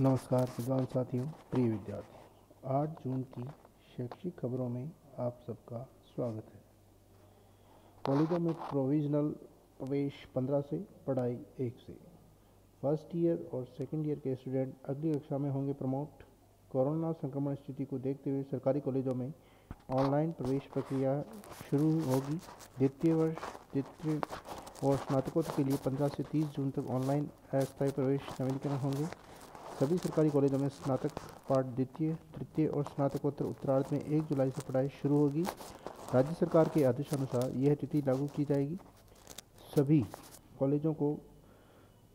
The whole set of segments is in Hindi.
नमस्कार विद्वान साथियों, प्रिय विद्यार्थी। 8 जून की शैक्षिक खबरों में आप सबका स्वागत है। कॉलेजों में प्रोविजनल प्रवेश 15 से, पढ़ाई 1 से। फर्स्ट ईयर और सेकेंड ईयर के स्टूडेंट अगली कक्षा में होंगे प्रमोट। कोरोना संक्रमण स्थिति को देखते हुए सरकारी कॉलेजों में ऑनलाइन प्रवेश प्रक्रिया शुरू होगी। द्वितीय और स्नातकोत्तर के लिए 15 से 30 जून तक ऑनलाइन अस्थायी प्रवेश नवीनीकरण होंगे। सभी सरकारी कॉलेजों में स्नातक पाठ द्वितीय, तृतीय और स्नातकोत्तर उत्तरार्ध में 1 जुलाई से पढ़ाई शुरू होगी। राज्य सरकार के आदेशानुसार यह तिथि लागू की जाएगी। सभी कॉलेजों को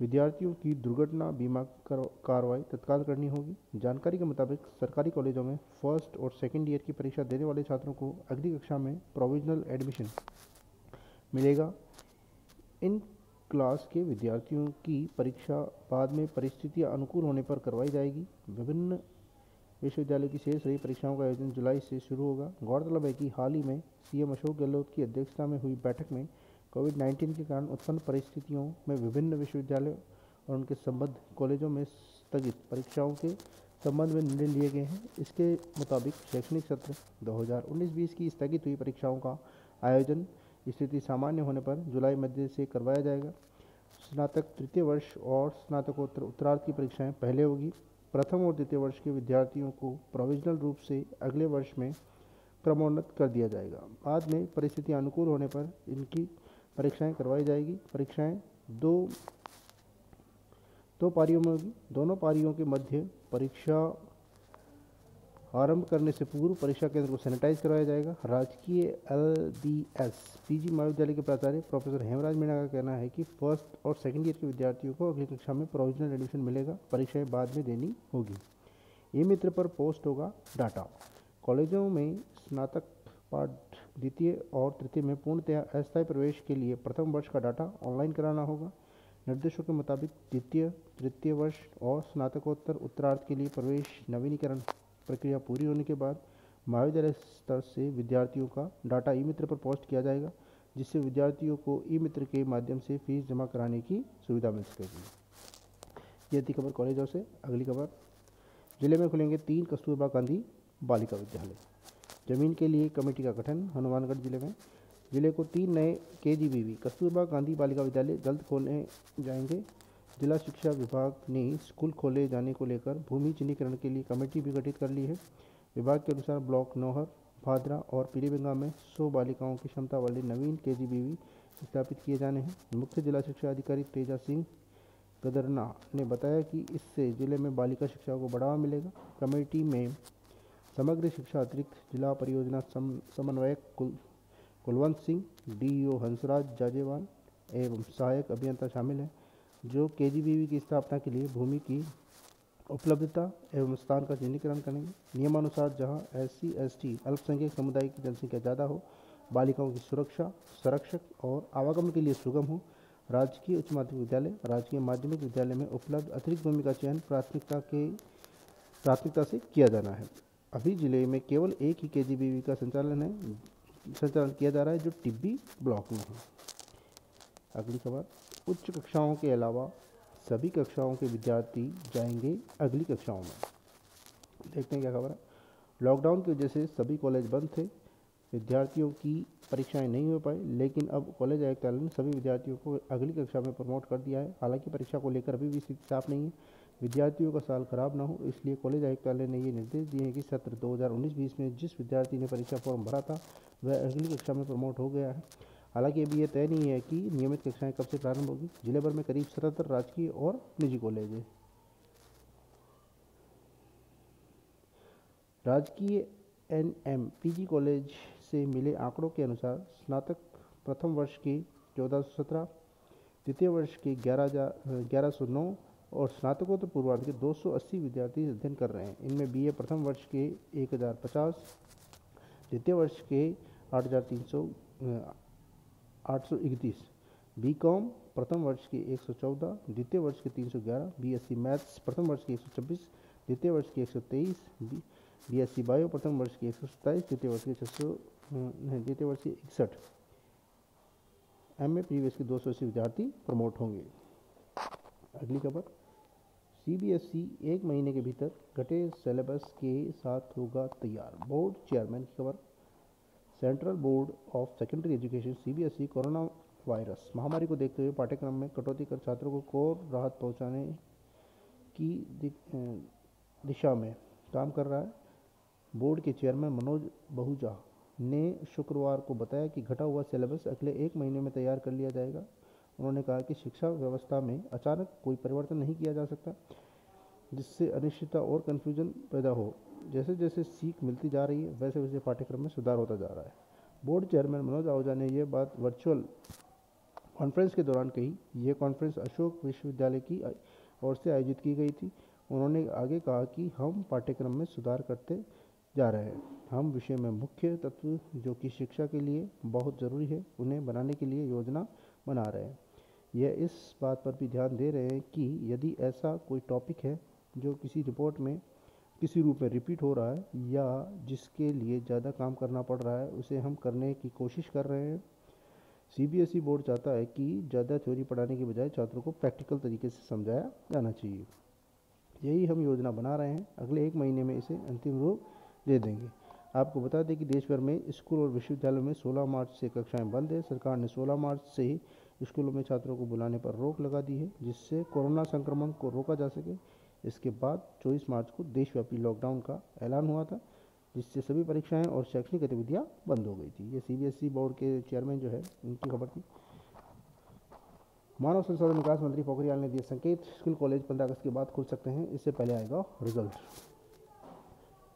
विद्यार्थियों की दुर्घटना बीमा कार्रवाई तत्काल करनी होगी। जानकारी के मुताबिक सरकारी कॉलेजों में फर्स्ट और सेकेंड ईयर की परीक्षा देने वाले छात्रों को अगली कक्षा में प्रोविजनल एडमिशन मिलेगा। इन क्लास के विद्यार्थियों की परीक्षा बाद में परिस्थितियां अनुकूल होने पर करवाई जाएगी। विभिन्न विश्वविद्यालयों की शेष रही परीक्षाओं का आयोजन जुलाई से शुरू होगा। गौरतलब है कि हाल ही में सीएम अशोक गहलोत की अध्यक्षता में हुई बैठक में कोविड-19 के कारण उत्पन्न परिस्थितियों में विभिन्न विश्वविद्यालयों और उनके संबद्ध कॉलेजों में स्थगित परीक्षाओं के संबंध में निर्णय लिए गए हैं। इसके मुताबिक शैक्षणिक सत्र 2019-20 की स्थगित हुई परीक्षाओं का आयोजन स्थिति सामान्य होने पर जुलाई मध्य से करवाया जाएगा। स्नातक तृतीय वर्ष और स्नातकोत्तर उत्तरार्ध की परीक्षाएं पहले होगी। प्रथम और द्वितीय वर्ष के विद्यार्थियों को प्रोविजनल रूप से अगले वर्ष में क्रमोन्नत कर दिया जाएगा। बाद में परिस्थितियां अनुकूल होने पर इनकी परीक्षाएं करवाई जाएगी। परीक्षाएं दो पारियों में होगी। दोनों पारियों के मध्य परीक्षा आरंभ करने से पूर्व परीक्षा केंद्र को सैनिटाइज करवाया जाएगा। राजकीय LBS पीजी महाविद्यालय के प्राचार्य प्रोफेसर हेमराज मीणा का कहना है कि फर्स्ट और सेकेंड ईयर के विद्यार्थियों को अगली कक्षा में प्रोविजनल एडमिशन मिलेगा। परीक्षाएं बाद में देनी होगी। ई मित्र पर पोस्ट होगा डाटा। कॉलेजों में स्नातक पाठ द्वितीय और तृतीय में पूर्णतया अस्थायी प्रवेश के लिए प्रथम वर्ष का डाटा ऑनलाइन कराना होगा। निर्देशों के मुताबिक द्वितीय, तृतीय वर्ष और स्नातकोत्तर उत्तरार्ध के लिए प्रवेश नवीनीकरण प्रक्रिया पूरी होने के बाद महाविद्यालय स्तर से विद्यार्थियों का डाटा ई मित्र पर पोस्ट किया जाएगा, जिससे विद्यार्थियों को ई मित्र के माध्यम से फीस जमा कराने की सुविधा मिल सकेगी। ये थी खबर कॉलेजों से। अगली खबर, जिले में खुलेंगे 3 कस्तूरबा गांधी बालिका विद्यालय। जमीन के लिए कमेटी का गठन। हनुमानगढ़ जिले को 3 नए KGBV कस्तूरबा गांधी बालिका विद्यालय जल्द खोले जाएंगे। जिला शिक्षा विभाग ने स्कूल खोले जाने को लेकर भूमि चिन्हीकरण के लिए कमेटी भी गठित कर ली है। विभाग के अनुसार ब्लॉक नौहर, भादरा और पीलीबंगा में 100 बालिकाओं की क्षमता वाले नवीन KGBV स्थापित किए जाने हैं। मुख्य जिला शिक्षा अधिकारी तेजा सिंह गदरना ने बताया कि इससे जिले में बालिका शिक्षा को बढ़ावा मिलेगा। कमेटी में समग्र शिक्षा अतिरिक्त जिला परियोजना समन्वयक कुलवंत सिंह, DEO हंसराज जाजेवान एवं सहायक अभियंता शामिल हैं, जो KGBV की स्थापना के लिए भूमि की उपलब्धता एवं स्थान का चिन्हीकरण करेंगे। नियमानुसार जहां SC ST अल्पसंख्यक समुदाय की जनसंख्या ज़्यादा हो, बालिकाओं की सुरक्षा, संरक्षक और आवागमन के लिए सुगम हो, राजकीय उच्च माध्यमिक विद्यालय, राजकीय माध्यमिक विद्यालय में उपलब्ध अतिरिक्त भूमि का चयन प्राथमिकता से किया जाना है। अभी जिले में केवल एक ही KGBV का संचालन किया जा रहा है, जो टिब्बी ब्लॉक में है। अगली खबर, उच्च कक्षाओं के अलावा सभी कक्षाओं के विद्यार्थी जाएंगे अगली कक्षाओं में। देखते हैं क्या खबर है। लॉकडाउन की वजह से सभी कॉलेज बंद थे। विद्यार्थियों की परीक्षाएं नहीं हो पाई, लेकिन अब कॉलेज आयुक्तालय ने सभी विद्यार्थियों को अगली कक्षा में प्रमोट कर दिया है। हालांकि परीक्षा को लेकर अभी भी स्थिति साफ नहीं है। विद्यार्थियों का साल खराब न हो, इसलिए कॉलेज आयुक्तालय ने ये निर्देश दिए हैं कि सत्र 2019-20 में जिस विद्यार्थी ने परीक्षा फॉर्म भरा था वह अगली कक्षा में प्रमोट हो गया है। हालांकि अभी यह तय नहीं है कि नियमित कक्षाएं कब से प्रारंभ होगी। जिले भर में करीब 77 राजकीय और निजी कॉलेज हैं। राजकीय NM PG कॉलेज से मिले आंकड़ों के अनुसार स्नातक प्रथम वर्ष के 1417, द्वितीय वर्ष के 1109 और स्नातकोत्तर पूर्वार्ध के 280 विद्यार्थी अध्ययन कर रहे हैं। इनमें BA प्रथम वर्ष के 1050, द्वितीय वर्ष के 831, BCom प्रथम वर्ष के 114, द्वितीय वर्ष के 311, BSc मैथ्स प्रथम वर्ष के 126, द्वितीय वर्ष के 123, BSc बायो प्रथम वर्ष के 127, द्वितीय वर्ष के 61, MA प्रीवियस के 280 विद्यार्थी प्रमोट होंगे। अगली खबर, सीबीएसई 1 महीने के भीतर घटे सिलेबस के साथ होगा तैयार, बोर्ड चेयरमैन की खबर। Central board of secondary education CBSE corona virus महामारी को देखते हुए पाठ्यक्रम में कटौती कर छात्रों को कोर राहत पहुंचाने की दिशा में काम कर रहा है। बोर्ड के चेयरमैन मनोज बहुजा ने शुक्रवार को बताया कि घटा हुआ सिलेबस अगले 1 महीने में तैयार कर लिया जाएगा। उन्होंने कहा कि शिक्षा व्यवस्था में अचानक कोई परिवर्तन नहीं किया जा सकता जिससे अनिश्चितता और कन्फ्यूजन पैदा हो। जैसे जैसे सीख मिलती जा रही है वैसे वैसे पाठ्यक्रम में सुधार होता जा रहा है। बोर्ड चेयरमैन मनोज आहूजा ने यह बात वर्चुअल कॉन्फ्रेंस के दौरान कही। यह कॉन्फ्रेंस अशोक विश्वविद्यालय की ओर से आयोजित की गई थी। उन्होंने आगे कहा कि हम पाठ्यक्रम में सुधार करते जा रहे हैं। हम विषय में मुख्य तत्व जो कि शिक्षा के लिए बहुत ज़रूरी है उन्हें बनाने के लिए योजना बना रहे हैं। यह इस बात पर भी ध्यान दे रहे हैं कि यदि ऐसा कोई टॉपिक है जो किसी रिपोर्ट में किसी रूप में रिपीट हो रहा है या जिसके लिए ज़्यादा काम करना पड़ रहा है उसे हम करने की कोशिश कर रहे हैं। सीबीएसई बोर्ड चाहता है कि ज़्यादा थ्योरी पढ़ाने के बजाय छात्रों को प्रैक्टिकल तरीके से समझाया जाना चाहिए। यही हम योजना बना रहे हैं। अगले 1 महीने में इसे अंतिम रूप दे देंगे। आपको बता दें कि देश भर में स्कूल और विश्वविद्यालयों में 16 मार्च से कक्षाएं बंद है। सरकार ने 16 मार्च से ही स्कूलों में छात्रों को बुलाने पर रोक लगा दी है जिससे कोरोना संक्रमण को रोका जा सके। इसके बाद 24 मार्च को देशव्यापी लॉकडाउन का ऐलान हुआ था जिससे सभी परीक्षाएं और शैक्षणिक गतिविधियां बंद हो गई थी। ये सीबीएसई बोर्ड के चेयरमैन जो है उनकी खबर थी। मानव संसाधन विकास मंत्री पोखरियाल ने दिए संकेत, स्कूल कॉलेज 15 अगस्त के बाद खुल सकते हैं, इससे पहले आएगा रिजल्ट।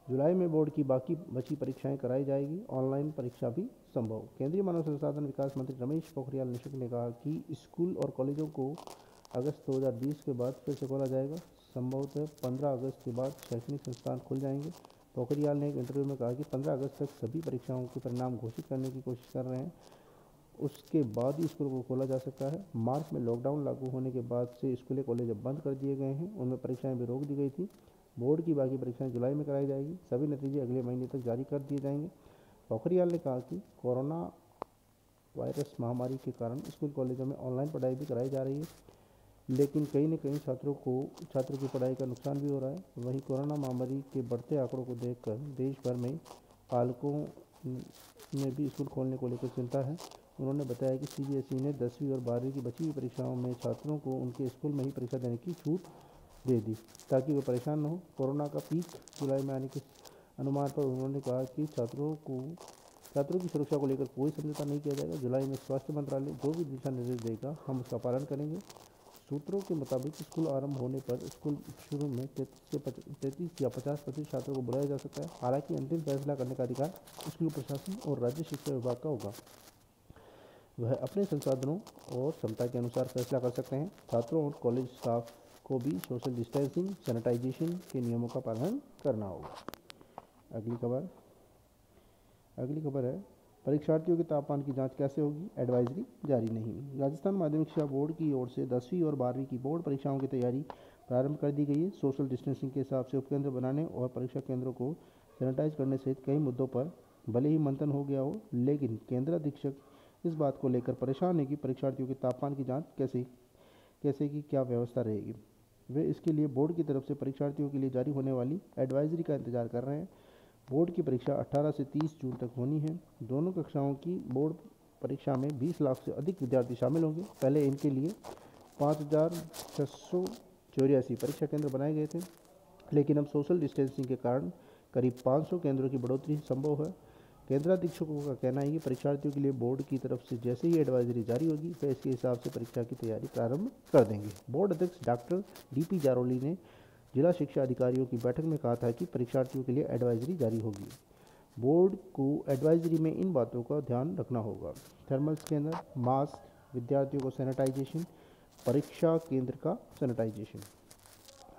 जुलाई में बोर्ड की बाकी बची परीक्षाएं कराई जाएगी, ऑनलाइन परीक्षा भी संभव। केंद्रीय मानव संसाधन विकास मंत्री रमेश पोखरियाल निशंक ने कहा कि स्कूल और कॉलेजों को अगस्त 2020 के बाद फिर से खोला जाएगा। संभवतः 15 अगस्त के बाद शैक्षणिक संस्थान खुल जाएंगे। पोखरियाल ने एक इंटरव्यू में कहा कि 15 अगस्त तक सभी परीक्षाओं के परिणाम घोषित करने की कोशिश कर रहे हैं, उसके बाद ही स्कूलों को खोला जा सकता है। मार्च में लॉकडाउन लागू होने के बाद से स्कूलें कॉलेज अब बंद कर दिए गए हैं, उनमें परीक्षाएं भी रोक दी गई थी। बोर्ड की बाकी परीक्षाएं जुलाई में कराई जाएगी, सभी नतीजे अगले महीने तक जारी कर दिए जाएंगे। पोखरियाल ने कहा कि कोरोना वायरस महामारी के कारण स्कूल कॉलेजों में ऑनलाइन पढ़ाई भी कराई जा रही है, लेकिन कहीं न कहीं छात्रों की पढ़ाई का नुकसान भी हो रहा है। वहीं कोरोना महामारी के बढ़ते आंकड़ों को देखकर देश भर में पालकों में भी स्कूल खोलने को लेकर चिंता है। उन्होंने बताया कि सीबीएसई ने 10वीं और 12वीं की बची हुई परीक्षाओं में छात्रों को उनके स्कूल में ही परीक्षा देने की छूट दे दी ताकि वे परेशान न हो। कोरोना का पीक जुलाई में आने के अनुमान पर उन्होंने कहा कि छात्रों की सुरक्षा को लेकर कोई समझौता नहीं किया जाएगा। जुलाई में स्वास्थ्य मंत्रालय जो भी दिशा निर्देश देगा हम उसका पालन करेंगे। सूत्रों के मुताबिक स्कूल आरंभ होने पर स्कूल शुरू में 33 या 50% छात्रों को बुलाया जा सकता है। हालांकि अंतिम फैसला करने का अधिकार स्कूल प्रशासन और राज्य शिक्षा विभाग का होगा। वह अपने संसाधनों और क्षमता के अनुसार फैसला कर सकते हैं। छात्रों और कॉलेज स्टाफ को भी सोशल डिस्टेंसिंग, सैनिटाइजेशन के नियमों का पालन करना होगा। अगली खबर है परीक्षार्थियों के तापमान की जांच कैसे होगी, एडवाइजरी जारी नहीं। राजस्थान माध्यमिक शिक्षा बोर्ड की ओर से 10वीं और 12वीं की बोर्ड परीक्षाओं की तैयारी प्रारंभ कर दी गई है। सोशल डिस्टेंसिंग के हिसाब से उपकेंद्र बनाने और परीक्षा केंद्रों को सैनिटाइज करने सहित कई मुद्दों पर भले ही मंथन हो गया हो, लेकिन केंद्राधीक्षक इस बात को लेकर परेशान है कि परीक्षार्थियों के तापमान की जाँच कैसे की क्या व्यवस्था रहेगी। वे इसके लिए बोर्ड की तरफ से परीक्षार्थियों के लिए जारी होने वाली एडवाइजरी का इंतजार कर रहे हैं। बोर्ड की परीक्षा 18 से 30 जून तक होनी है। दोनों कक्षाओं की बोर्ड परीक्षा में 20 लाख से अधिक विद्यार्थी शामिल होंगे। पहले इनके लिए 5,684 परीक्षा केंद्र बनाए गए थे, लेकिन अब सोशल डिस्टेंसिंग के कारण करीब 500 केंद्रों की बढ़ोतरी संभव है। केंद्राधीक्षकों का कहना है कि परीक्षार्थियों के लिए बोर्ड की तरफ से जैसे ही एडवाइजरी जारी होगी वे इसके हिसाब से परीक्षा की तैयारी प्रारंभ कर देंगे। बोर्ड अध्यक्ष डॉक्टर डीपी जारोली ने जिला शिक्षा अधिकारियों की बैठक में कहा था कि परीक्षार्थियों के लिए एडवाइजरी जारी होगी। बोर्ड को एडवाइजरी में इन बातों का ध्यान रखना होगा: थर्मल स्कैनर, मास्क, विद्यार्थियों को सैनिटाइजेशन, परीक्षा केंद्र का सैनिटाइजेशन।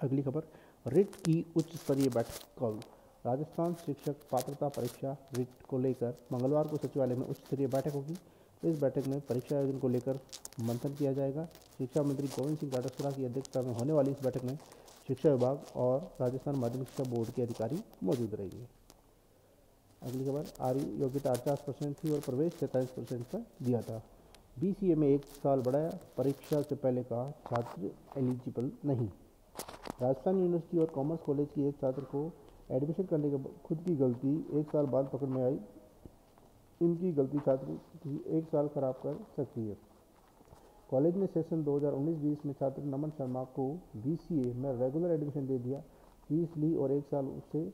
अगली खबर रिट की उच्च स्तरीय बैठक कल। राजस्थान शिक्षक पात्रता परीक्षा रिट को लेकर मंगलवार को सचिवालय में उच्च स्तरीय बैठक होगी। इस बैठक में परीक्षा आयोजन को लेकर मंथन किया जाएगा। शिक्षा मंत्री गोविंद सिंह डोटासरा की अध्यक्षता में होने वाली इस बैठक में शिक्षा विभाग और राजस्थान माध्यमिक शिक्षा बोर्ड के अधिकारी मौजूद रहेंगे। अगली खबर आयु योग्यता 50% थी और प्रवेश 43% पर दिया था। BCA में 1 साल बढ़ाया, परीक्षा से पहले कहा छात्र एलिजिबल नहीं। राजस्थान यूनिवर्सिटी और कॉमर्स कॉलेज की एक छात्र को एडमिशन करने के खुद की गलती एक साल बाद पकड़ में आई। इनकी गलती छात्र की एक साल खराब कर सकती है। कॉलेज ने सेशन 2019-20 में छात्र नमन शर्मा को बीसीए में रेगुलर एडमिशन दे दिया, फीस ली और एक साल उसे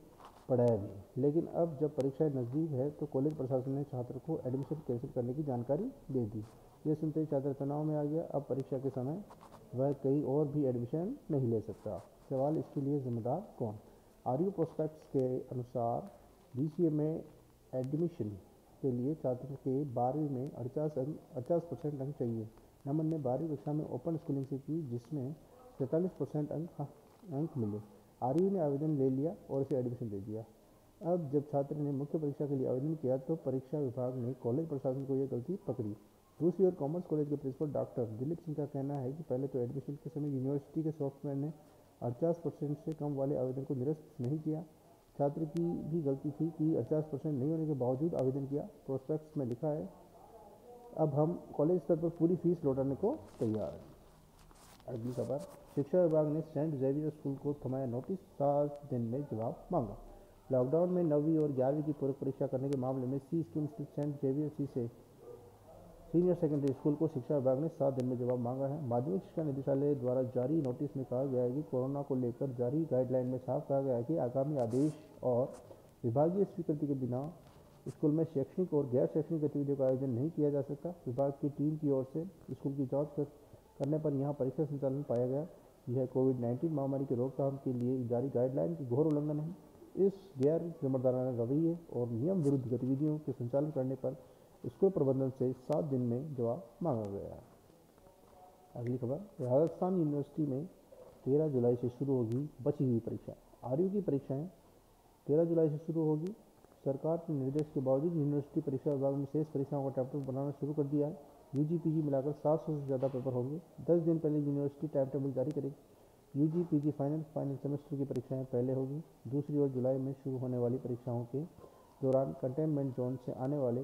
पढ़ाया भी। लेकिन अब जब परीक्षाएं नज़दीक है तो कॉलेज प्रशासन ने छात्र को एडमिशन कैंसिल करने की जानकारी दे दी। ये सुनते ही छात्र तनाव में आ गया। अब परीक्षा के समय वह कहीं और भी एडमिशन नहीं ले सकता। सवाल, इसके लिए जिम्मेदार कौन? आरयू प्रोस्पेक्ट्स के अनुसार बीसीए में एडमिशन के लिए छात्र के 12वीं में 48% अंक चाहिए। नमन ने 12वीं कक्षा में ओपन स्कूलिंग से की, जिसमें 43% अंक मिले। आरयू ने आवेदन ले लिया और उसे एडमिशन दे दिया। अब जब छात्र ने मुख्य परीक्षा के लिए आवेदन किया तो परीक्षा विभाग ने कॉलेज प्रशासन को यह गलती पकड़ी। दूसरी ओर कॉमर्स कॉलेज के प्रिंसिपल डॉक्टर दिलीप सिंह का कहना है कि पहले तो एडमिशन के समय यूनिवर्सिटी के सॉफ्टवेयर ने 48% से कम वाले आवेदन को निरस्त नहीं किया। छात्र की भी गलती थी कि 48% नहीं होने के बावजूद आवेदन किया। प्रोस्पेक्ट्स में लिखा है, अब हम कॉलेज स्तर पर पूरी फीस लौटाने को तैयार हैं। अगली खबर, शिक्षा विभाग ने सेंट जेवियर स्कूल को थमाया नोटिस, 7 दिन में जवाब मांगा। लॉकडाउन में 9वीं और 11वीं की पूरक परीक्षा करने के मामले में सी स्कीम स्थित सेंट जेवियर सी से सीनियर सेकेंडरी स्कूल को शिक्षा विभाग ने 7 दिन में जवाब मांगा है। माध्यमिक शिक्षा निदेशालय द्वारा जारी नोटिस में कहा गया है कि कोरोना को लेकर जारी गाइडलाइन में साफ कहा गया है कि आगामी आदेश और विभागीय स्वीकृति के बिना स्कूल में शैक्षणिक और गैर शैक्षणिक गतिविधियों का आयोजन नहीं किया जा सकता। विभाग की टीम की ओर से स्कूल की जांच करने पर यहां परीक्षा संचालन पाया गया। यह कोविड-19 महामारी की रोकथाम के लिए जारी गाइडलाइन की घोर उल्लंघन है। इस गैर जिम्मेदाराना रवैये और नियम विरुद्ध गतिविधियों के संचालन करने पर स्कूल प्रबंधन से 7 दिन में जवाब मांगा गया है। अगली खबर, राजस्थान यूनिवर्सिटी में 13 जुलाई से शुरू होगी बची हुई परीक्षा। आरयू की परीक्षाएं 13 जुलाई से शुरू होगी। सरकार के निर्देश के बावजूद यूनिवर्सिटी परीक्षा विभाग ने शेष परीक्षाओं का टाइम टेबल बनाना शुरू कर दिया है। यूजी पीजी मिलाकर 700 से ज़्यादा पेपर होंगे। 10 दिन पहले यूनिवर्सिटी टाइम टेबल जारी करेगी। यूजी पीजी फाइनल सेमेस्टर की परीक्षाएं पहले होगी। दूसरी ओर जुलाई में शुरू होने वाली परीक्षाओं के दौरान कंटेनमेंट जोन से आने वाले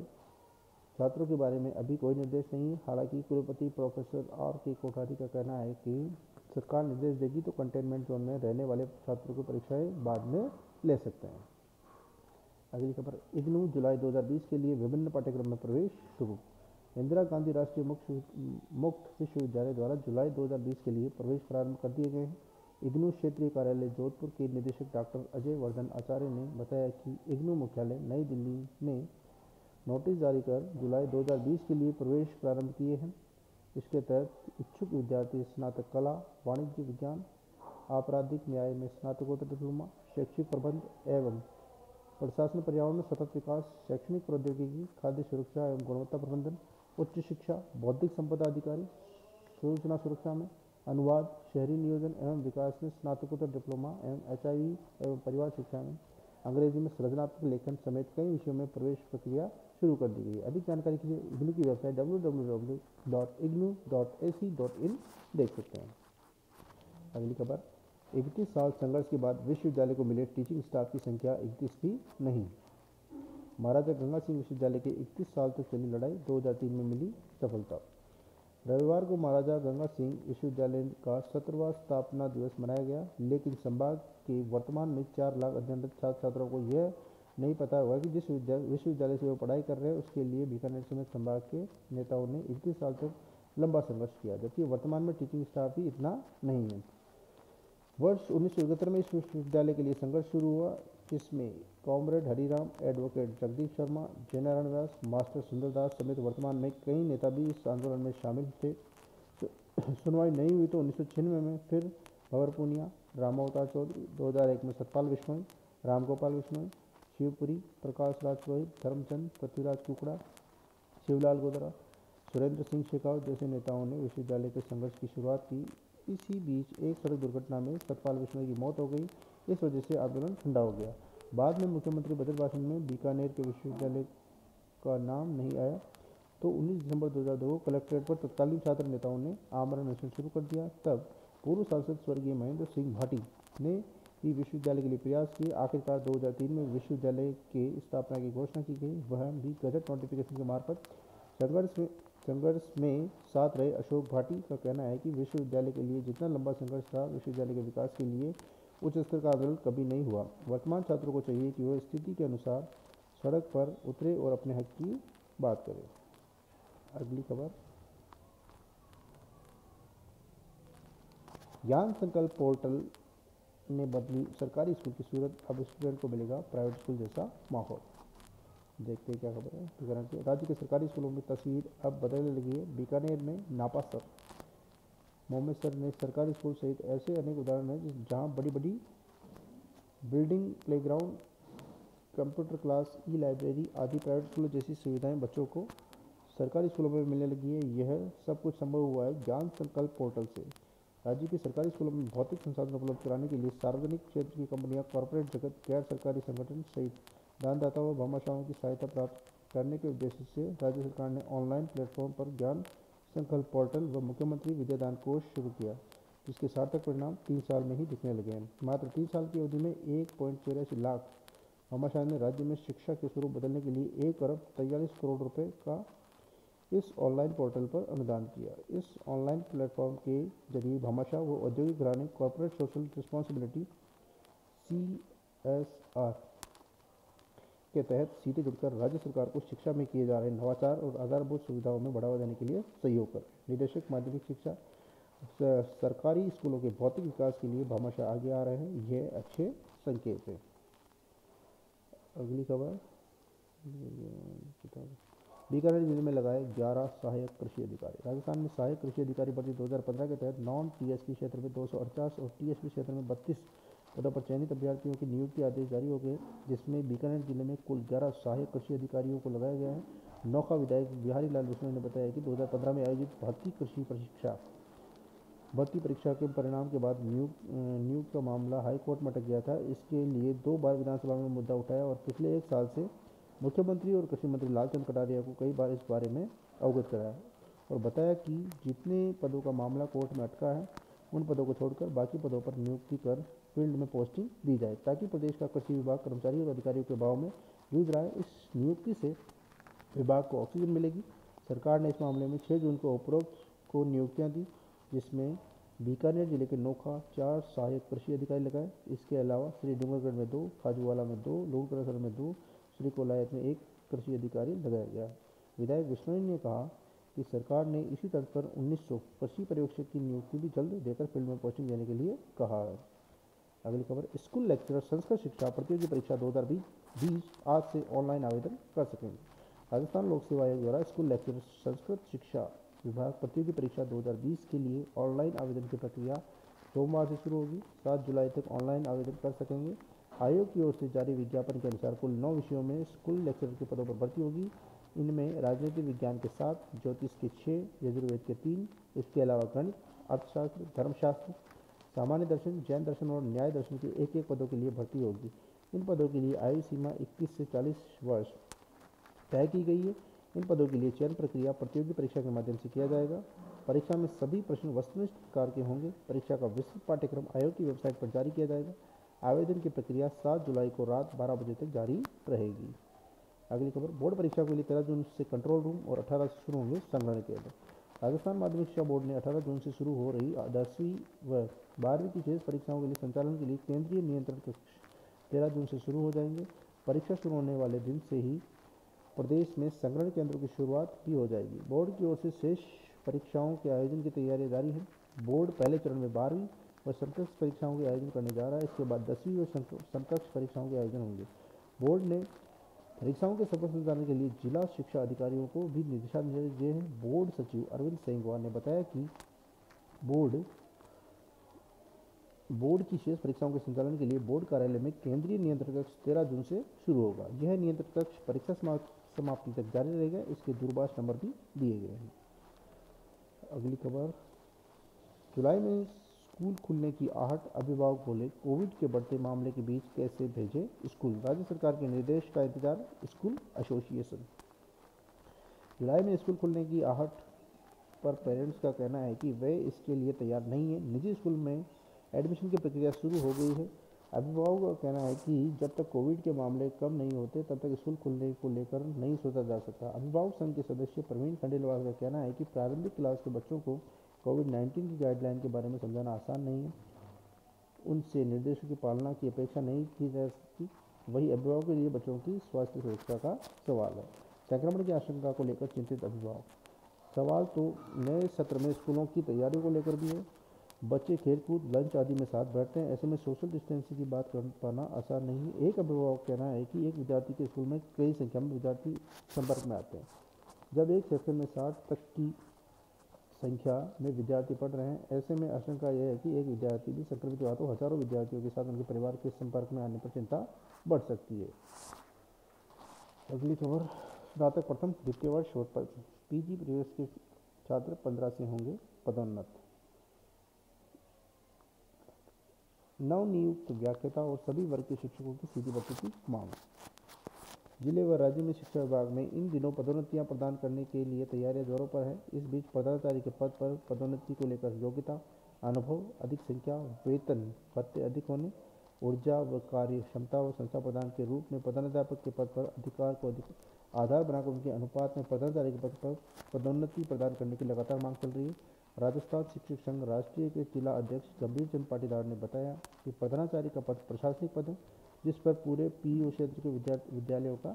छात्रों के बारे में अभी कोई निर्देश नहीं है। हालांकि कुलपति प्रोफेसर आर के कोठारी का कहना है कि सरकार निर्देश देगी तो कंटेनमेंट जोन में रहने वाले छात्रों की परीक्षाएं बाद में ले सकते हैं। अगली खबर, इग्नू जुलाई 2020 के लिए विभिन्न पाठ्यक्रम में प्रवेश शुरू। इंदिरा गांधी राष्ट्रीय मुक्त विश्वविद्यालय द्वारा जुलाई 2020 के लिए प्रवेश प्रारंभ कर दिए गए हैं। इग्नू क्षेत्रीय कार्यालय जोधपुर के निदेशक डॉक्टर अजय वर्धन आचार्य ने बताया कि इग्नू मुख्यालय नई दिल्ली ने नोटिस जारी कर जुलाई 2020 के लिए प्रवेश प्रारंभ किए हैं। इसके तहत इच्छुक विद्यार्थी स्नातक कला, वाणिज्य विज्ञान, आपराधिक न्याय में स्नातकोत्तर डिप्लोमा, शैक्षिक प्रबंध एवं प्रशासन, पर्यावरण सतत विकास, शैक्षणिक प्रौद्योगिकी, खाद्य सुरक्षा एवं गुणवत्ता प्रबंधन, उच्च शिक्षा, बौद्धिक संपदा अधिकारी, सूचना सुरक्षा में अनुवाद, शहरी नियोजन एवं विकास में स्नातकोत्तर डिप्लोमा एवं HIV एवं परिवार शिक्षा में अंग्रेजी में सृजनात्मक लेखन समेत कई विषयों में प्रवेश प्रक्रिया शुरू कर दी गई है। अधिक जानकारी के लिए इग्नू की वेबसाइट www.ignu.ac.in देख सकते हैं। अगली खबर, 31 साल संघर्ष के बाद विश्वविद्यालय को मिले टीचिंग स्टाफ की संख्या 31 भी नहीं। महाराजा गंगा सिंह विश्वविद्यालय की 31 साल तक चली लड़ाई 2003 में मिली सफलता। रविवार को महाराजा गंगा सिंह विश्वविद्यालय का 17वां स्थापना दिवस मनाया गया, लेकिन संभाग के वर्तमान में 4 लाख अध्ययनरत छात्र छात्राओं को यह नहीं पता हुआ कि जिस विश्वविद्यालय से वो पढ़ाई कर रहे हैं उसके लिए बीकानेर समेत संभाग के नेताओं ने 31 साल तक लंबा संघर्ष किया, जबकि वर्तमान में टीचिंग स्टाफ ही इतना नहीं है। वर्ष 1971 में इस विश्वविद्यालय के लिए संघर्ष शुरू हुआ, जिसमें कॉमरेड हरिराम, एडवोकेट जगदीश शर्मा, जयनारायण व्यास, मास्टर सुंदरदास समेत वर्तमान में कई नेता भी इस आंदोलन में शामिल थे। सुनवाई नहीं हुई तो 1996 में फिर भंवर पूनिया, रामावतार चौधरी, 2001 में सतपाल बिश्नोई, रामगोपाल बिश्नोई, शिवपुरी, प्रकाश राज पुरोहित, धर्मचंद, पृथ्वीराज कुकड़ा, शिवलाल गोदरा, सुरेंद्र सिंह शेखावत जैसे नेताओं ने विश्वविद्यालय के संघर्ष की शुरुआत की। इसी बीच एक सड़क दुर्घटना में सतपाल बिश्नोई की मौत हो गई। इस वजह से आंदोलन ठंडा हो गया। बाद में मुख्यमंत्री बजट भाषण में बीकानेर के विश्वविद्यालय का नाम नहीं आया तो 19 दिसंबर 2002 को कलेक्ट्रेट पर तत्कालीन छात्र नेताओं ने आमरण अनशन शुरू कर दिया। तब पूर्व सांसद स्वर्गीय महेंद्र सिंह भाटी ने भी विश्वविद्यालय के लिए प्रयास किए। आखिरकार 2003 में विश्वविद्यालय के स्थापना की घोषणा की गई, वह भी गजट नोटिफिकेशन के मार्फत। संघर्ष में संघर्ष में साथ रहे अशोक भाटी का कहना है कि विश्वविद्यालय के लिए जितना लंबा संघर्ष था, विश्वविद्यालय के विकास के लिए उच्च स्तर का आंदोलन कभी नहीं हुआ। वर्तमान छात्रों को चाहिए कि वह स्थिति के अनुसार सड़क पर उतरे और अपने हक की बात करें। अगली खबर, ज्ञान संकल्प पोर्टल ने बदली सरकारी स्कूल की सूरत, अब स्टूडेंट को मिलेगा प्राइवेट स्कूल जैसा माहौल। देखते हैं क्या खबर है बीकानेर से। राज्य के सरकारी स्कूलों में तस्वीर अब बदलने लगी है। बीकानेर में नापा सर मोहम्मद सर ने सरकारी स्कूल सहित ऐसे अनेक उदाहरण हैं जहां बड़ी बड़ी बिल्डिंग, प्लेग्राउंड, कंप्यूटर क्लास, ई लाइब्रेरी आदि प्राइवेट स्कूलों जैसी सुविधाएं बच्चों को सरकारी स्कूलों में मिलने लगी है। यह सब कुछ संभव हुआ है ज्ञान संकल्प पोर्टल से। राज्य के सरकारी स्कूलों में भौतिक संसाधन उपलब्ध कराने के लिए सार्वजनिक क्षेत्र की कंपनियां, कॉरपोरेट जगत, गैर सरकारी संगठन सहित दानदाताओं व भामाशाहों की सहायता प्राप्त करने के उद्देश्य से राज्य सरकार ने ऑनलाइन प्लेटफॉर्म पर ज्ञान संकल्प पोर्टल व मुख्यमंत्री विद्यादान कोष शुरू किया, जिसके सार्थक परिणाम 3 साल में ही दिखने लगे हैं। मात्र 3 साल की अवधि में 1.84 लाख भामाशाह ने राज्य में शिक्षा के स्वरूप बदलने के लिए 1 अरब 43 करोड़ रुपए का इस ऑनलाइन पोर्टल पर अनुदान किया। इस ऑनलाइन प्लेटफॉर्म के जरिए भामाशाह व औद्योगिक घराने कॉर्पोरेट सोशल रिस्पॉन्सिबिलिटी CSR के तहत सीधे जुड़कर राज्य सरकार को शिक्षा में किए जा रहे नवाचार और आधारभूत सुविधाओं में बढ़ावा देने के लिए सहयोग कर। निदेशक माध्यमिक शिक्षा सरकारी स्कूलों के भौतिक विकास के लिए भामाशाह आगे आ रहे हैं, यह अच्छे संकेत है। अगली खबर, बीकानेर जिले में लगाए 11 सहायक कृषि अधिकारी। राजस्थान में सहायक कृषि अधिकारी भर्ती 2015 के तहत नॉन टीएसपी क्षेत्र में 248 और टीएसपी क्षेत्र में 32 पदों पर चयनित अभ्यर्थियों की नियुक्ति आदेश जारी हो गए, जिसमें बीकानेर जिले में कुल 11 सहायक कृषि अधिकारियों को लगाया गया है। नौखा विधायक बिहारी लाल बिश्नोई ने बताया कि 2015 में आयोजित भर्ती परीक्षा के परिणाम के बाद नियुक्त का मामला हाईकोर्ट में अटक गया था। इसके लिए 2 बार विधानसभा में मुद्दा उठाया और पिछले 1 साल से मुख्यमंत्री और कृषि मंत्री लालचंद कटारिया को कई बार इस बारे में अवगत कराया और बताया कि जितने पदों का मामला कोर्ट में अटका है, उन पदों को छोड़कर बाकी पदों पर नियुक्ति कर फील्ड में पोस्टिंग दी जाए, ताकि प्रदेश का कृषि विभाग कर्मचारियों और अधिकारियों के अभाव में जूझ रहा है। इस नियुक्ति से विभाग को ऑक्सीजन मिलेगी। सरकार ने इस मामले में 6 जून को उपरोक्त को नियुक्तियाँ दी, जिसमें बीकानेर जिले के नोखा 4 सहायक कृषि अधिकारी लगाए। इसके अलावा श्री डूंगरगढ़ में 2, खाजूवाला में 2, लूणकरसर में 2, श्री कोलायत में 1 कृषि अधिकारी लगाया गया। विधायक बिश्नोई ने कहा कि सरकार ने इसी तर्ज पर 1900 कृषि पर्यवेक्षक की नियुक्ति भी जल्द देकर फील्ड में पोस्टिंग देने के लिए कहा है। अगली खबर, स्कूल लेक्चरर संस्कृत शिक्षा प्रतियोगी परीक्षा 2020 आज से ऑनलाइन आवेदन कर सकेंगे। राजस्थान लोक सेवा आयोग द्वारा स्कूल लेक्चरर संस्कृत शिक्षा विभाग प्रतियोगी परीक्षा 2020 के लिए ऑनलाइन आवेदन की प्रक्रिया सोमवार से शुरू होगी। 7 जुलाई तक ऑनलाइन आवेदन कर सकेंगे। आयोग की ओर से जारी विज्ञापन के अनुसार कुल 9 विषयों में स्कूल लेक्चरर के पदों पर भर्ती होगी। इनमें राजनीति विज्ञान के 7, ज्योतिष के 6, यजुर्वेद के 3, इसके अलावा गणित, अर्थशास्त्र, धर्मशास्त्र, सामान्य दर्शन, जैन दर्शन और न्याय दर्शन के 1-1 पदों के लिए भर्ती होगी। इन पदों के लिए आयु सीमा 21 से 40 वर्ष तय की गई है। इन पदों के लिए चयन प्रक्रिया प्रतियोगी परीक्षा के माध्यम से किया जाएगा। परीक्षा में सभी प्रश्न वस्तुनिष्ठ प्रकार के होंगे। परीक्षा का विस्तृत पाठ्यक्रम आयोग की वेबसाइट पर जारी किया जाएगा। आवेदन की प्रक्रिया 7 जुलाई को रात 12 बजे तक जारी रहेगी। अगली खबर, बोर्ड परीक्षा के लिए 13 जून से कंट्रोल रूम और 18 से शुरू होंगे संग्रहण केंद्र। राजस्थान माध्यमिक शिक्षा बोर्ड ने 18 जून से शुरू हो रही 10वीं व 12वीं की शेष परीक्षाओं के लिए संचालन के लिए केंद्रीय नियंत्रण कक्ष 13 जून से शुरू हो जाएंगे। परीक्षा शुरू होने वाले दिन से ही प्रदेश में संग्रहण केंद्रों की शुरुआत भी हो जाएगी। बोर्ड की ओर से शेष परीक्षाओं के आयोजन की तैयारियां जारी है। बोर्ड पहले चरण में 12वीं व समकक्ष परीक्षाओं के आयोजन करने जा रहा है। इसके बाद 10वीं व समकक्ष परीक्षाओं के आयोजन होंगे। बोर्ड ने परीक्षाओं के सफल संचालन के लिए जिला शिक्षा अधिकारियों को भी दिशा निर्देश दिए हैं। बोर्ड सचिव अरविंद सेंगवार ने बताया कि बोर्ड की शेष परीक्षाओं के संचालन के लिए बोर्ड कार्यालय में केंद्रीय नियंत्रण कक्ष 13 जून से शुरू होगा। यह नियंत्रण कक्ष परीक्षा समाप्ति तक जारी रहेगा। इसके दूरभाष नंबर भी दिए गए हैं। अगली खबर, जुलाई में स्कूल खुलने की आहट, अभिभावक बोले कोविड के बढ़ते मामले के बीच कैसे भेजे स्कूल। राज्य सरकार के निर्देश का इंतजार स्कूल एसोसिएशन। जुलाई में स्कूल खुलने की आहट पर पेरेंट्स का कहना है कि वे इसके लिए तैयार नहीं है। निजी स्कूल में एडमिशन की प्रक्रिया शुरू हो गई है। अभिभावकों का कहना है कि जब तक कोविड के मामले कम नहीं होते तब तक स्कूल खुलने को लेकर नहीं सोचा जा सकता। अभिभावक संघ के सदस्य प्रवीण खंडेलवाल का कहना है कि प्रारंभिक क्लास के बच्चों को कोविड-19 की गाइडलाइन के बारे में समझाना आसान नहीं है, उनसे निर्देशों की पालना की अपेक्षा नहीं की जा सकती। वही अभिभावकों के लिए बच्चों की स्वास्थ्य सुरक्षा का सवाल है। संक्रमण की आशंका को लेकर चिंतित अभिभावक। सवाल तो नए सत्र में स्कूलों की तैयारियों को लेकर भी है। बच्चे खेलकूद लंच आदि में साथ बैठते हैं, ऐसे में सोशल डिस्टेंसिंग की बात कर पाना आसान नहीं है। एक अभिभावक कहना है कि एक विद्यार्थी के स्कूल में कई संख्या में विद्यार्थी संपर्क में आते हैं। जब एक सेक्शन में 60 तक की संख्या में विद्यार्थी पढ़ रहे हैं, ऐसे में आशंका यह है कि एक विद्यार्थी भी संक्रमित हुआ तो हजारों विद्यार्थियों के साथ उनके परिवार के संपर्क में आने पर चिंता बढ़ सकती है। अगली खबर, स्नातक प्रथम द्वितीय वर्ष और पीजी प्रवेश के छात्र 15 से होंगे पदोन्नत। नवनियुक्त व्याख्याता और सभी वर्ग के शिक्षकों की सीधी भर्ती की मांग। जिले व राज्य में शिक्षा विभाग में इन दिनों पदोन्नतियां प्रदान करने के लिए तैयारियां जोरों पर है। इस बीच पदाधिकारी के पद पर पदोन्नति को लेकर योग्यता, अनुभव, अधिक संख्या, वेतन भत्ते अधिक होने, ऊर्जा व कार्य क्षमता व संस्था प्रदान के रूप में प्रधानाध्यापक के पद पर अधिकार को अधिक आधार बनाकर उनके अनुपात में प्रधानाचार्य के पद पर पदोन्नति प्रदान करने की लगातार मांग चल रही है। राजस्थान शिक्षक संघ राष्ट्रीय के जिला अध्यक्ष गंभीर चंद पाटीदार ने बताया कि प्रधानाचार्य का पद प्रशासनिक पद है, जिस पर पूरे पीईओ क्षेत्र के विद्यालयों का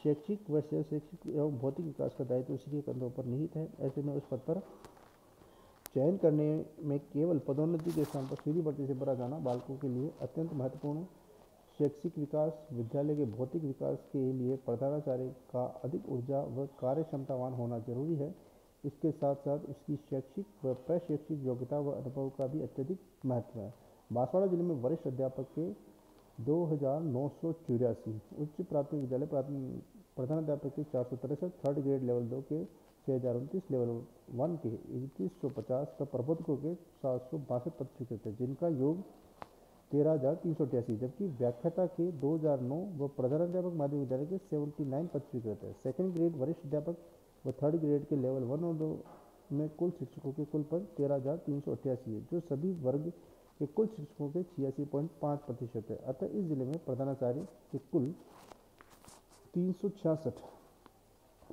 शैक्षिक व शैक्षिक एवं भौतिक विकास का दायित्व उसी के कंधों पर निहित है। ऐसे में उस पद पर चयन करने में केवल पदोन्नति के स्थान पर सीधी भर्ती से भरा जाना बालकों के लिए अत्यंत महत्वपूर्ण है। शैक्षिक विकास, विद्यालय के भौतिक विकास के लिए प्रधानाचार्य का अधिक ऊर्जा व कार्य क्षमतावान होना जरूरी है। इसके साथ साथ उसकी शैक्षिक व प्रशैक्षिक योग्यता व अनुभव का भी अत्यधिक महत्व है। बांसवाड़ा जिले में वरिष्ठ अध्यापक के 2984, उच्च प्राथमिक विद्यालय प्रधानाध्यापक के 463, थर्ड ग्रेड लेवल 2 के 6029, लेवल 1 के 3150 व प्रबोधकों के 762 पद स्वीकृत है, जिनका योग 13,388, जबकि व्याख्याता के 2009 व प्रधानाध्यापक माध्यमिक विद्यालय के 79 पद स्वीकृत है। सेकंड ग्रेड वरिष्ठ अध्यापक व थर्ड ग्रेड के लेवल 1 और 2 में कुल शिक्षकों के कुल पद 13,388 है, जो सभी वर्ग के कुल शिक्षकों के 86.5% है। अतः इस जिले में प्रधानाचार्य के कुल 366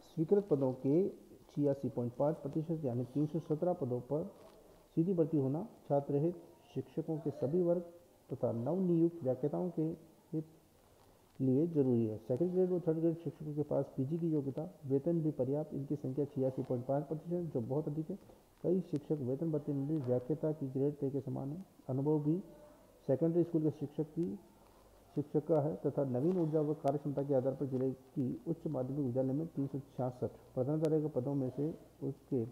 स्वीकृत पदों के 86.5% यानी 317 पदों पर सीधी भर्ती होना छात्र हित शिक्षकों के सभी वर्ग तथा नवनियुक्त व्याख्याताओं के लिए जरूरी है। सेकंड ग्रेड और थर्ड ग्रेड शिक्षकों के पास पीजी की योग्यता, वेतन भी पर्याप्त, इनकी संख्या 86.5%, जो बहुत अधिक है। कई शिक्षक वेतन भत्ते में भी व्याख्याता की ग्रेड तय के समान है। अनुभव भी सेकेंडरी स्कूल के शिक्षक का है तथा नवीन ऊर्जा व कार्य क्षमता के आधार पर जिले की उच्च माध्यमिक विद्यालय में 366 प्रधानाचार्य के पदों में से उसके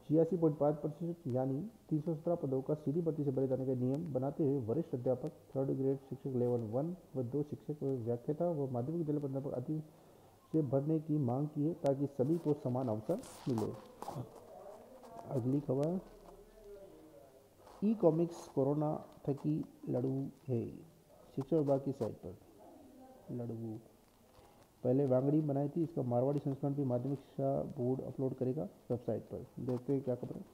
86.5% यानी 317 पदों का सीधी भर्ती से भरे जाने का नियम बनाते हुए वरिष्ठ अध्यापक, थर्ड ग्रेड शिक्षक लेवल 1 व 2 शिक्षक व व्याख्याता व माध्यमिक विद्यालय प्राध्यापक आदि से भरने की मांग की है, ताकि सभी को समान अवसर मिले। अगली खबर, ई कॉमिक्स कोरोना थकी लड़ू है। शिक्षा विभाग की साइट पर लड़ू पहले वांगड़ी बनाई थी, इसका मारवाड़ी संस्करण भी माध्यमिक शिक्षा बोर्ड अपलोड करेगा वेबसाइट पर। देखते हैं क्या खबर है।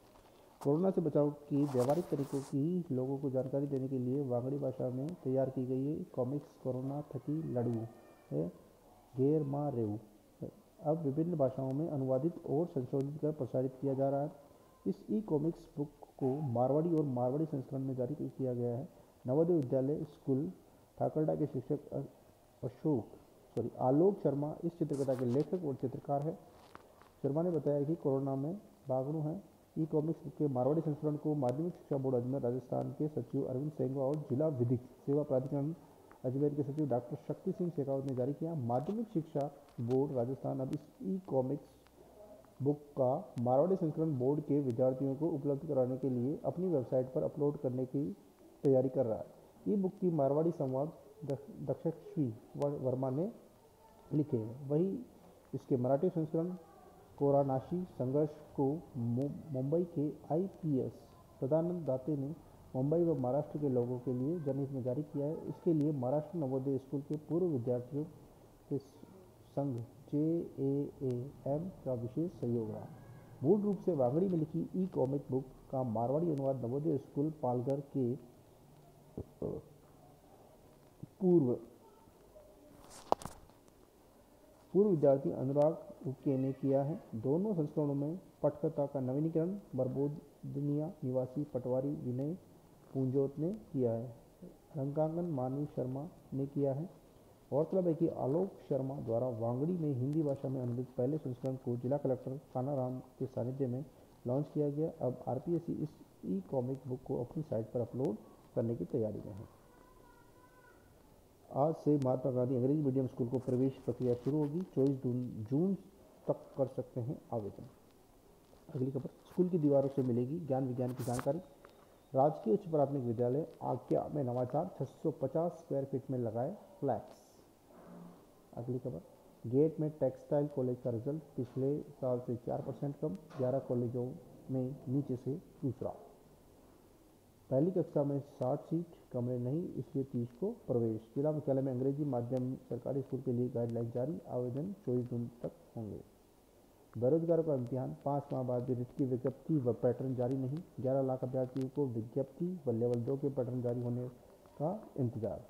कोरोना से बचाव की व्यवहारिक तरीकों की लोगों को जानकारी देने के लिए वांगड़ी भाषा में तैयार की गई है कॉमिक्स कोरोना थकी लड़ू है, गेर मा रेऊ है। अब विभिन्न भाषाओं में अनुवादित और संशोधित कर प्रसारित किया जा रहा है। इस ई कॉमिक्स बुक को मारवाड़ी और मारवाड़ी संस्करण में जारी किया गया है। नवोदय विद्यालय स्कूल ठाकरडा के शिक्षक आलोक शर्मा इस चित्रकथा के लेखक और चित्रकार है। शर्मा ने बताया कि कोरोना में बागड़ू हैं। ई कॉमिक्स बुक के मारवाड़ी संस्करण को माध्यमिक शिक्षा बोर्ड अजमेर राजस्थान के सचिव अरविंद सेंगवा और जिला विधिक सेवा प्राधिकरण अजमेर के सचिव डॉक्टर शक्ति सिंह शेखावत ने जारी किया। माध्यमिक शिक्षा बोर्ड राजस्थान अब इस ई कॉमिक्स बुक का मारवाड़ी संस्करण बोर्ड के विद्यार्थियों को उपलब्ध कराने के लिए अपनी वेबसाइट पर अपलोड करने की तैयारी कर रहा है। ई बुक की मारवाड़ी संवाद दक्षश्वी वर्मा ने लिखे हैं। वही इसके मराठी संस्करण कोरानाशी संघर्ष को मुंबई के आईपीएस सदानंद दाते ने मुंबई व महाराष्ट्र के लोगों के लिए जनहित में जारी किया है। इसके लिए महाराष्ट्र नवोदय स्कूल के पूर्व विद्यार्थियों के संघ JAAM का विशेष सहयोग रहा। मूल रूप से वांगड़ी में लिखी ई कॉमिक बुक का मारवाड़ी अनुवाद नवोदय स्कूल पालघर के पूर्व पूर्व विद्यार्थी अनुराग उके ने किया है। दोनों संस्करणों में पटकथा का नवीनीकरण बरबोधनिया निवासी पटवारी विनय पूंजोत ने किया है। रंगांकन मानवी शर्मा ने किया है। गौरतलब है कि आलोक शर्मा द्वारा वांगड़ी में हिंदी भाषा में अनुदित पहले संस्करण को जिला कलेक्टर कानाराम के सानिध्य में लॉन्च किया गया। अब आरपीएससी इस ई कॉमिक बुक को अपनी साइट पर अपलोड करने की तैयारी में है। आज से महात्मा गांधी अंग्रेजी मीडियम स्कूल को प्रवेश प्रक्रिया शुरू होगी। 24 जून तक कर सकते हैं आवेदन। अगली खबर, स्कूल की दीवारों से मिलेगी ज्ञान विज्ञान की जानकारी। राजकीय उच्च प्राथमिक विद्यालय आज्ञा में नवाचार, 650 स्क्वायर फीट में लगाए फ्लैक्स। अगली खबर, गेट में टेक्सटाइल कॉलेज का रिजल्ट पिछले साल से 4% कम, 11 कॉलेजों में नीचे से दूसरा। पहली कक्षा में 60 सीट, कमरे नहीं इसलिए 30 को प्रवेश। जिला मुख्यालय में अंग्रेजी माध्यम सरकारी स्कूल के लिए गाइडलाइन जारी, आवेदन 24 जून तक होंगे। बेरोजगारों का इम्तिहान, 5 माह बाद भी रिट की विज्ञप्ति व पैटर्न जारी नहीं। 11 लाख अभ्यर्थियों को विज्ञप्ति व लेवल 2 के पैटर्न जारी होने का इंतजार।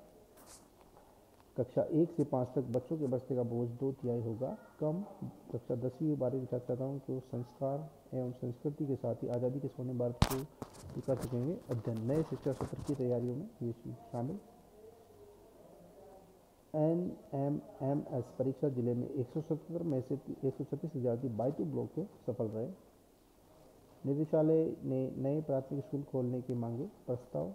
कक्षा 1 से 5 तक बच्चों के बस्ते का बोझ 2/3 होगा कम। कक्षा 10वीं व 12वीं छात्र छात्राओं को संस्कार एवं संस्कृति के साथ ही आज़ादी के स्वर्णिम भारत को कर सकेंगे अध्ययन। नए शिक्षा सत्र की तैयारियों में ये चीज शामिल। NMMS परीक्षा, जिले में 170 में से 136 विद्यार्थी बायतू ब्लॉक के सफल रहे। निदेशालय ने नए प्राथमिक स्कूल खोलने के मांगे प्रस्ताव।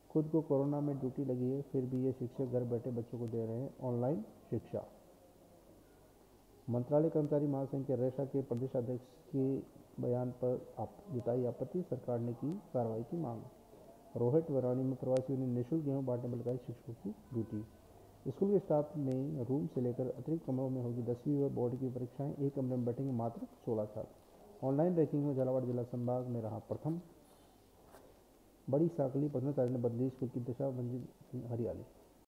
खुद को कोरोना में ड्यूटी लगी है, फिर भी ये शिक्षक घर बैठे बच्चों को दे रहे हैं ऑनलाइन शिक्षा। मंत्रालय कर्मचारी महासंघ के रेशा के प्रदेशाध्यक्ष के बयान पर जताई आपत्ति, सरकार ने की कार्रवाई की मांग। रोहित व रानी में प्रवासियों ने निःशुल्क गेहूं बांटने में लगाई शिक्षकों की ड्यूटी। स्कूल के स्टाफ में रूम से लेकर अतिरिक्त कमरों में होगी 10वीं व बोर्ड की परीक्षाएं। एक कमरे में बैठेंगे मात्र 16 छात्र। ऑनलाइन रैंकिंग में झालावाड़ जिला संभाग में रहा प्रथम। बड़ी साकली 15 तारीख ने बदली स्कूल की दशा, मंजिल हरियाली।